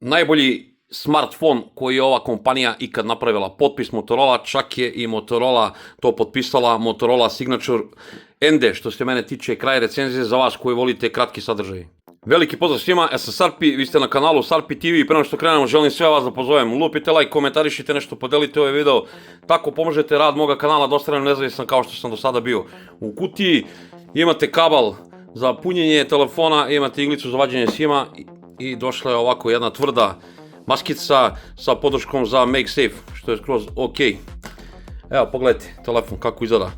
najbolji smartfon koji je ova kompanija ikad napravila. Potpis Motorola, čak je i Motorola to potpisala, Motorola Signature. Ende, što se mene tiče, kraj recenzije za vas koji volite kratki sadržaj. Veliki pozdrav svima, ja sam Sarpi, vi ste na kanalu Sarpi TV i pre nego što krenemo želim sve vas da pozovem. Lupite like, komentarišite nešto, podelite ovaj video, tako pomožete rad moga kanala da ostanem nezavisan kao što sam do sada bio. U kutiji imate kabel za punjenje telefona, imate iglicu za vađenje sima i došla je ovako jedna tvrda maskica sa podrškom za MagSafe, što je skroz ok. Evo pogledajte telefon kako izgleda.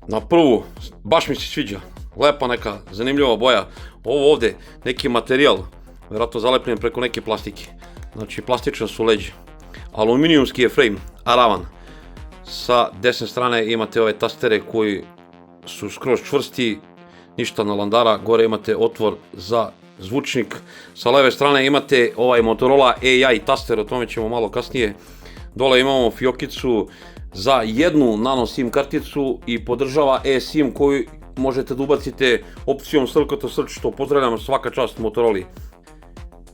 Na prvu, baš mi se sviđa, lepa neka zanimljiva boja. Ovo ovdje neki materijal, vjerojatno zalepljen preko neke plastike. Znači plastične su leđe. Aluminijumski je frame, aravan. Sa desne strane imate ove tastere koji su skroz čvrsti, ništa na landara. Gore imate otvor za zvučnik. Sa leve strane imate ovaj Motorola AI taster, o tome ćemo malo kasnije. Dole imamo fiokicu za jednu nano SIM karticu i podržava eSIM koju možete da ubacite opcijom Srkato Srč, što pozdravljam, svaka čast Motorola.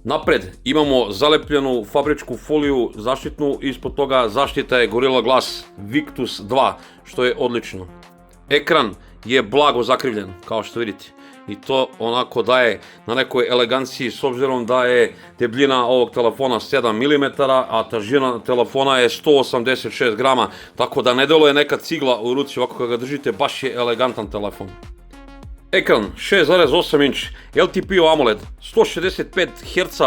Napred imamo zalepljenu fabričku foliju zaštitnu, ispod toga zaštita je Gorilla Glass Victus 2, što je odlično. Ekran je blago zakrivljen, kao što vidite. I to onako daje na nekoj eleganciji, s obzirom da je debljina ovog telefona 7 mm, a težina telefona je 186 grama, tako da ne deluje neka cigla u ruci, ovako kada ga držite, baš je elegantan telefon. Ekran 6,8 inč, LTPO AMOLED, 165 Hz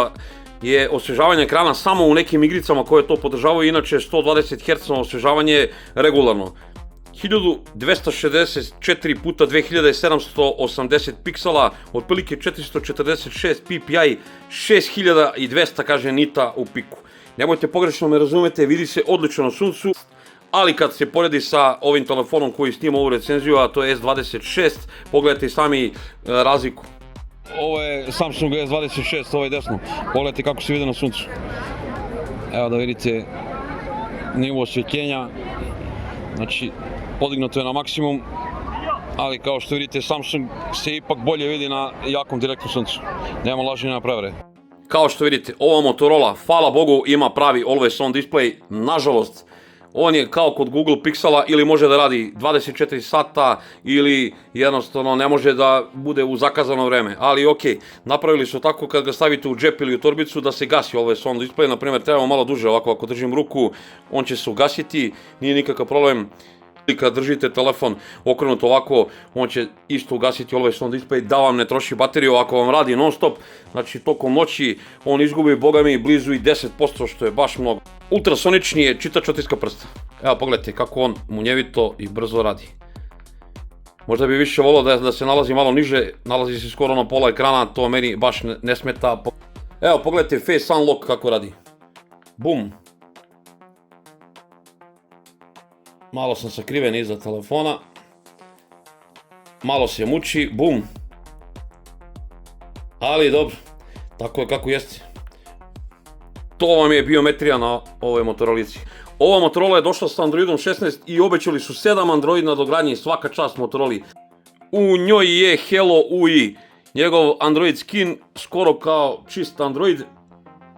je osvežavanje ekrana samo u nekim igricama koje to podržavaju, inače 120 Hz osvežavanje regularno. 1264 x 2780 piksela, otprilike 446 ppi, 6200 kaže nita u piku. Nemojte pogrešno me razumete, vidi se odlično na suncu, ali kad se poredi sa ovim telefonom koji snima ovu recenziju, a to je S26, pogledajte sami razliku. Ovo je Samsung S26, ovo je desno, pogledajte kako se vidi na suncu. Evo da vidite nivo osvjetljenja, znači podignuto je na maksimum, ali kao što vidite Samsung se ipak bolje vidi na jakom direktnom suncu, nema laženja na prevare. Kao što vidite, ova Motorola, hvala Bogu, ima pravi Always On display, nažalost, on je kao kod Google Pixela, ili može da radi 24 sata ili jednostavno ne može da bude u zakazano vreme, ali ok, napravili su tako kad ga stavite u džep ili u torbicu da se gasi Always On display, na primjer treba malo duže, ovako ako držim ruku on će se ugasiti, nije nikakav problem. I kad držite telefon okrenut ovako, on će isto ugasiti Always On display da vam ne troši bateriju ako vam radi non stop, znači tokom noći on izgubi bogami blizu i 10%, što je baš mnogo. Ultrasonični je čitač otiska prsta. Evo pogledajte kako on munjevito i brzo radi. Možda bi više volio da se nalazi malo niže, nalazi se skoro na pola ekrana, to meni baš ne smeta. Evo pogledajte Face Unlock kako radi. Bum. Malo sam sakriven iza telefona, malo se muči, bum, ali dobro, tako je kako jeste. To vam je biometrija na ovoj Motorolici. Ova Motorola je došla sa Androidom 16 i obećali su 7 Android nadogradnji, svaka čast Motoroli. U njoj je Hello UI, njegov Android skin, skoro kao čist Android.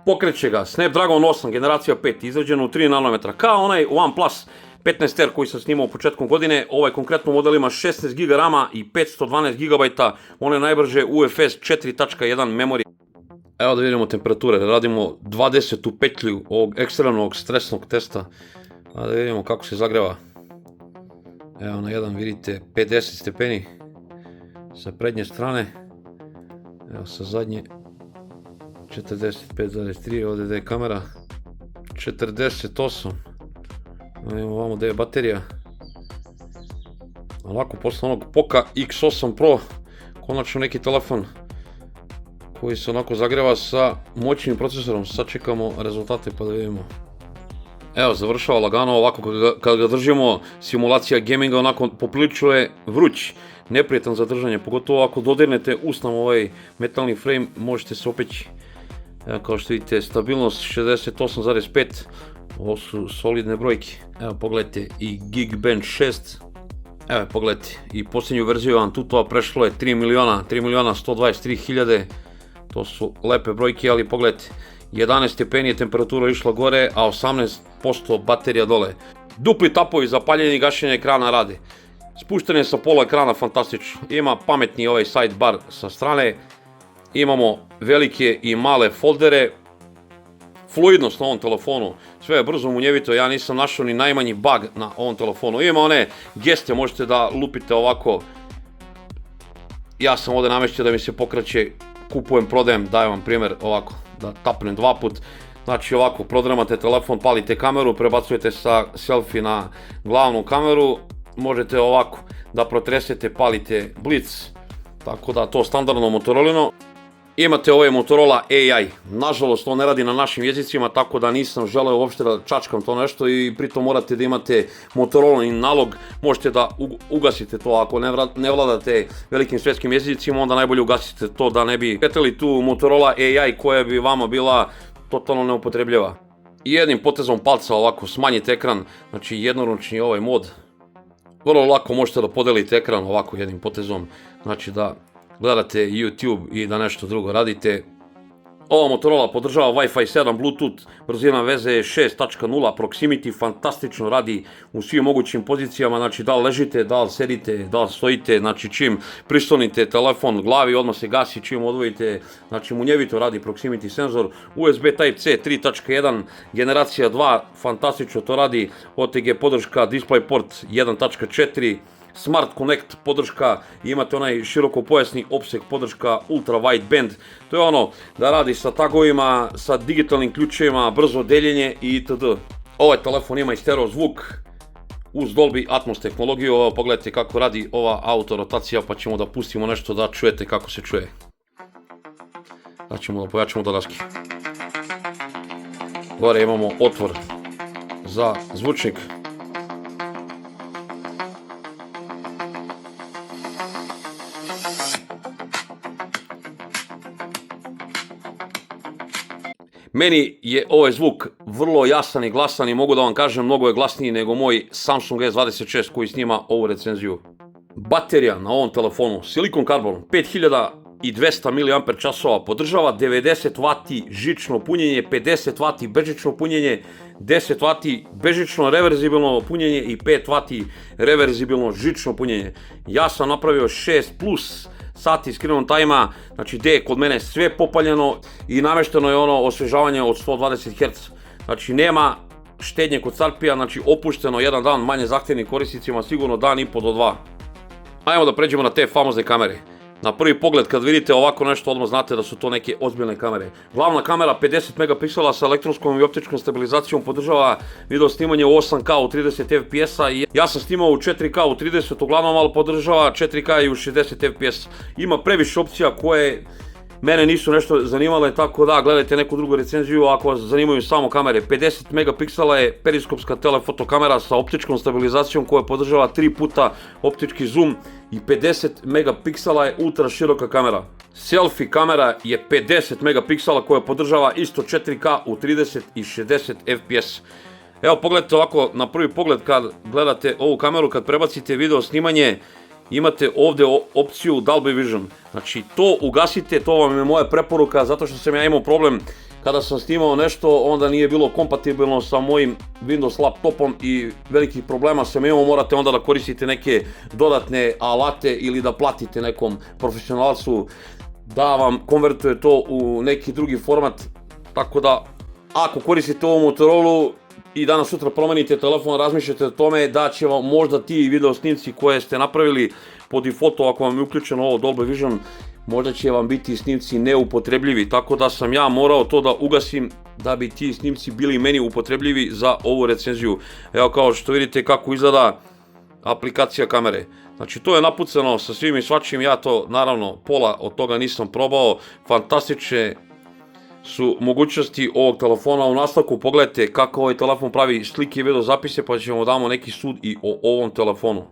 Pokreće ga Snapdragon 8 generacija 5, izrađen u 3 nanometra, kao onaj OnePlus 15R koji sam snimao početkom godine. Ovaj konkretno model ima 16 GB rama i 512 GB, on je najbrže UFS 4.1 memorije. Evo da vidimo temperature, radimo 20. petlju ovog ekstremnog stresnog testa, a da vidimo kako se zagreva. Evo na jedan vidite 50 stepeni sa prednje strane, evo sa zadnje 45,3, ovdje da je kamera 48. Evo ovamo da je baterija. Ovako posle onog Poco X8 Pro, konačno neki telefon koji se onako zagreva sa moćnim procesorom. Sad čekamo rezultate pa da vidimo. Evo završava lagano, ovako kad ga držimo, simulacija gaminga onako poprilično je vruć, neprijetan za držanje, pogotovo ako dodirnete usnom ovaj metalni frame možete se opeći. Evo kao što vidite stabilnost 68,5. Ovo su solidne brojke. Evo pogledajte i Geekbench 6. Evo pogledajte i posljednju verziju Antutu prešlo je 3 miliona 123 hiljade. To su lepe brojke, ali pogledajte. 11 stepeni je temperatura išla gore, a 18% baterija dole. Dupli tapovi za paljenje i gašenje ekrana rade. Spuštanje sa pola ekrana fantastično. Ima pametni ovaj sidebar sa strane. Imamo velike i male foldere. Fluidnost na ovom telefonu, sve je brzo, munjevito, ja nisam našao ni najmanji bug na ovom telefonu. Ima one geste, možete da lupite ovako. Ja sam ovdje namestio da mi se pokreće, kupujem, prodajem, dajem vam primjer ovako, da tapnem 2 put. Znači ovako, prodramate telefon, palite kameru, prebacujete sa selfie na glavnu kameru, možete ovako da protresete, palite blic, tako da to standardno Motorolino. Imate ovaj Motorola AI, nažalost on ne radi na našim jezicima, tako da nisam želeo uopšte da čačkam to nešto i pritom morate da imate Motorola nalog, možete da ugasite to ako ne vladate velikim svetskim jezicima, onda najbolje ugasite to da ne bi petili tu Motorola AI koja bi vama bila totalno neupotrebljiva. I jednim potezom palca ovako smanjite ekran, znači jednoručni ovaj mod, vrlo lako možete da podelite ekran ovako jednim potezom, znači da gledate YouTube i da nešto drugo radite. Ova Motorola podržava Wi-Fi 7, Bluetooth, brzina veze je 6.0, Proximity fantastično radi u svim mogućim pozicijama, znači da li ležite, da li sedite, da li stojite, znači čim prislonite telefon glavi odmah se gasi, čim odvojite, znači munjevito radi Proximity senzor. USB Type-C 3.1, generacija 2, fantastično to radi, OTG podrška, DisplayPort 1.4, Smart Connect podrška, imate onaj širokopojasni opseg podrška Ultra Wideband, to je ono da radi sa tagovima, sa digitalnim ključevima, brzo deljenje itd. Ovaj telefon ima i stereo zvuk uz Dolby Atmos tehnologiju, ovo pogledajte kako radi ova autorotacija pa ćemo da pustimo nešto da čujete kako se čuje. Da ćemo da pojačamo dodaski. Gore imamo otvor za zvučnik. Meni je ovaj zvuk vrlo jasan i glasan i mogu da vam kažem mnogo je glasniji nego moj Samsung S26 koji snima ovu recenziju. Baterija na ovom telefonu, silikon karbon, 5200 mAh, podržava 90 W žično punjenje, 50 W bežično punjenje, 10 W bežično reverzibilno punjenje i 5 W reverzibilno žično punjenje. Ja sam napravio 6+ sati screen time-a, znači gdje je kod mene sve popaljeno i namešteno je ono osvežavanje od 120 Hz. Znači nema štednje kod Sarpija, znači opušteno jedan dan manje zahtjevnim korisnicima, sigurno dan i po do 2. Ajmo da pređemo na te famozne kamere. Na prvi pogled kad vidite ovako nešto odmah znate da su to neke ozbiljne kamere. Glavna kamera 50 megapiksela sa elektronskom i optičkom stabilizacijom podržava video snimanje u 8K u 30 fps-a i ja sam snimao u 4K u 30 uglavnom, ali podržava 4K i u 60 fps. Ima previše opcija koje mene nisu nešto zanimale, tako da gledajte neku drugu recenziju ako vas zanimaju samo kamere. 50 megapiksela je periskopska telefoto kamera sa optičkom stabilizacijom koja podržava 3 puta optički zoom i 50 megapiksela je ultra široka kamera. Selfie kamera je 50 megapiksela koja podržava isto 4K u 30 i 60 fps. Evo pogledajte ovako na prvi pogled kad gledate ovu kameru, kad prebacite video snimanje, imate ovdje opciju Dolby Vision, znači to ugasite, to vam je moja preporuka zato što sam ja imao problem kada sam snimao nešto, onda nije bilo kompatibilno sa mojim Windows laptopom i velikih problema sam imao, morate onda da koristite neke dodatne alate ili da platite nekom profesionalcu da vam konvertuje to u neki drugi format, tako da ako koristite ovu Motorola i danas sutra promenite telefon, razmišljate o tome da će vam možda ti video snimci koje ste napravili po defaultu, ako vam je uključeno ovo Dolby Vision, možda će vam biti snimci neupotrebljivi, tako da sam ja morao to da ugasim da bi ti snimci bili meni upotrebljivi za ovu recenziju. Evo kao što vidite kako izgleda aplikacija kamere. Znači to je napucano sa svim i svačim, ja to naravno pola od toga nisam probao, fantastične su mogućnosti ovog telefona. U nastavku pogledajte kako ovaj telefon pravi slike i video zapise pa ćemo damo neki sud i o ovom telefonu.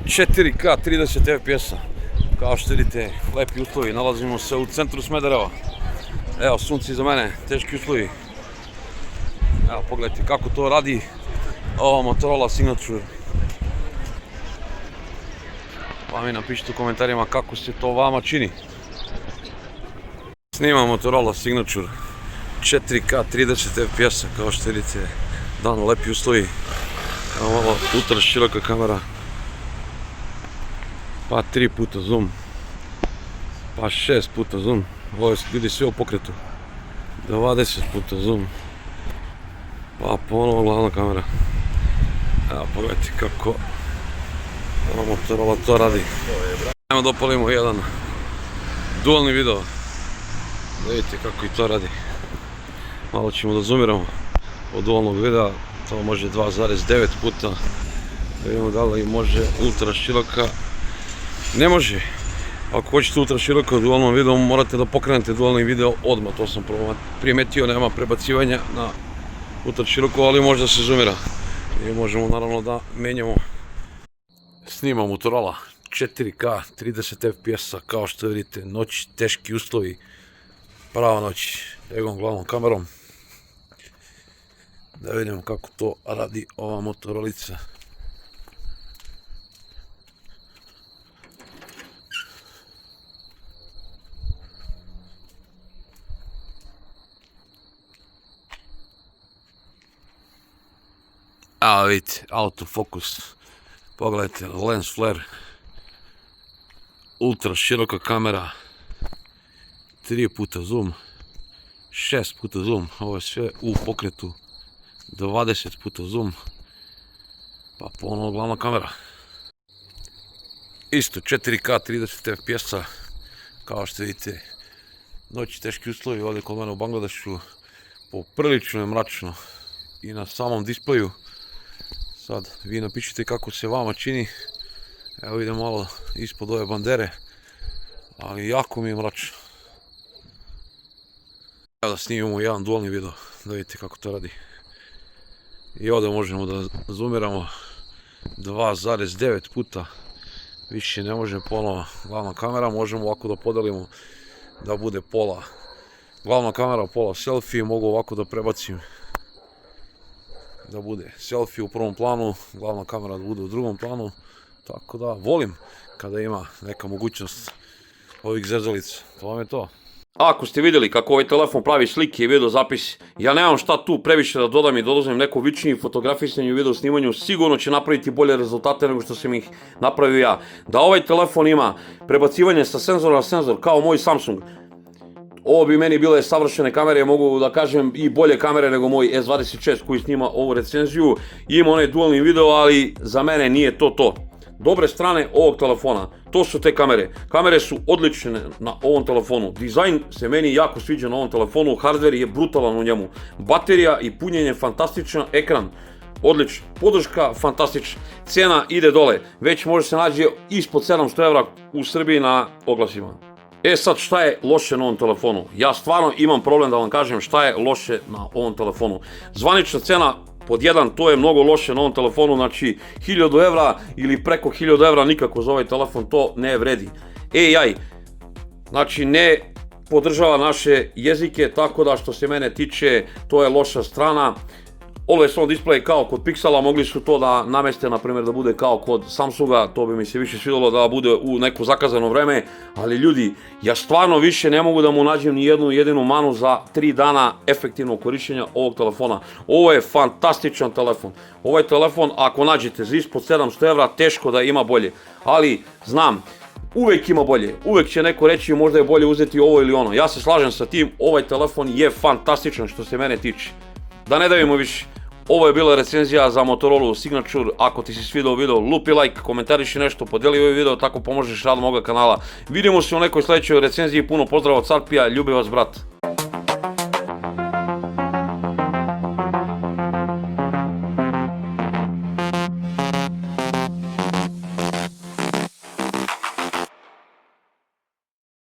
4K 30 FPS-a. Kao što vidite, lepi uslovi, nalazimo se u centru Smedereva. Evo, sunce iza mene, teški uslovi. Evo, pogledajte kako to radi ova Motorola Signature. Pa mi napišite u komentarima kako se to vama čini. Snima Motorola Signature 4K 30 FPS-a, kao što vidite, dan lepi uslovi. Evo malo ultra široka kamera, pa 3 puta zoom, pa 6 puta zoom, ovo vidi sve u pokretu, 20 puta zoom, pa ponovo glavna kamera. Evo pogledajte kako Motorola to radi. Ajmo da opalimo jedan dualni video, da vidite kako i to radi. Malo ćemo da zoomiramo od dualnog videa, to može 2,9 puta, da vidimo da li može ultra široka. Ne može. Ako hoćete ultra široko u dualnom videu, morate da pokrenete dualni video odmah, to sam primetio, nema prebacivanja na ultra široko, ali može da se zoomira. I možemo naravno da menjamo. Snima Motorola 4K 30 FPS-a, kao što vidite, noć, teški uslovi, prava noć, evom glavnom kamerom. Da vidimo kako to radi ova Motorolica. Evo vidite, autofokus, pogledajte, lens flare, ultra široka kamera, 3 puta zoom, 6 puta zoom, ovo je sve u pokretu, 20 puta zoom, pa ponovno glavna kamera. Isto 4K 30 FPS-a, kao što vidite, noći teški uslovi ovdje kod mene u Bangladešu, poprilično je mračno i na samom displeju. Sad vi napišite kako se vama čini. Evo idem malo ispod ove bandere, ali jako mi je mračno. Evo da snimimo jedan dualni video, da vidite kako to radi. I ovdje možemo da zoomiramo 2,9 puta, više ne može pola glavna kamera, možemo ovako da podelimo da bude pola glavna kamera, pola selfie, mogu ovako da prebacim da bude selfie u prvom planu, glavna kamera da bude u drugom planu, tako da volim kada ima neka mogućnost ovih zezalica, to vam je to. Ako ste vidjeli kako ovaj telefon pravi slike i video zapis, ja nemam šta tu previše da dodam i dodam neko vičnije fotografisanje i video snimanju, sigurno će napraviti bolje rezultate nego što sam ih napravio ja. Da ovaj telefon ima prebacivanje sa senzora na senzor kao moj Samsung, ovo bi meni bile savršene kamere, mogu da kažem i bolje kamere nego moj S26 koji snima ovu recenziju. Ima onaj dualni video, ali za mene nije to to. Dobre strane ovog telefona, to su te kamere. Kamere su odlične na ovom telefonu. Dizajn se meni jako sviđa na ovom telefonu, hardware je brutalan u njemu. Baterija i punjenje fantastično, ekran odlično, podrška fantastična, cena ide dole, već može se naći ispod 700 evra u Srbiji na oglasima. E sad, šta je loše na ovom telefonu? Ja stvarno imam problem da vam kažem šta je loše na ovom telefonu. Zvanična cena pod 1, to je mnogo loše na ovom telefonu, znači 1000 evra ili preko 1000 evra nikako za ovaj telefon to ne vredi. AI, znači ne podržava naše jezike, tako da što se mene tiče to je loša strana. Always on display kao kod Pixela, mogli su to da nameste, na primjer da bude kao kod Samsunga, to bi mi se više svidjelo da bude u neko zakazano vreme, ali ljudi, ja stvarno više ne mogu da mu nađem ni jednu jedinu manu za 3 dana efektivnog korištenja ovog telefona. Ovo je fantastičan telefon. Ovaj telefon, ako nađete za ispod 700 evra, teško da ima bolje, ali znam, uvek ima bolje, uvek će neko reći možda je bolje uzeti ovo ili ono. Ja se slažem sa tim, ovaj telefon je fantastičan što se mene tiče. Da ne davimo više. Ovo je bila recenzija za Motorola Signature. Ako ti se svidao video, lupi like, komentariši nešto, podijeli ovaj video, tako pomožeš radu moga kanala. Vidimo se u nekoj sljedećoj recenziji. Puno pozdrava od Carpija, ljubi vas brat.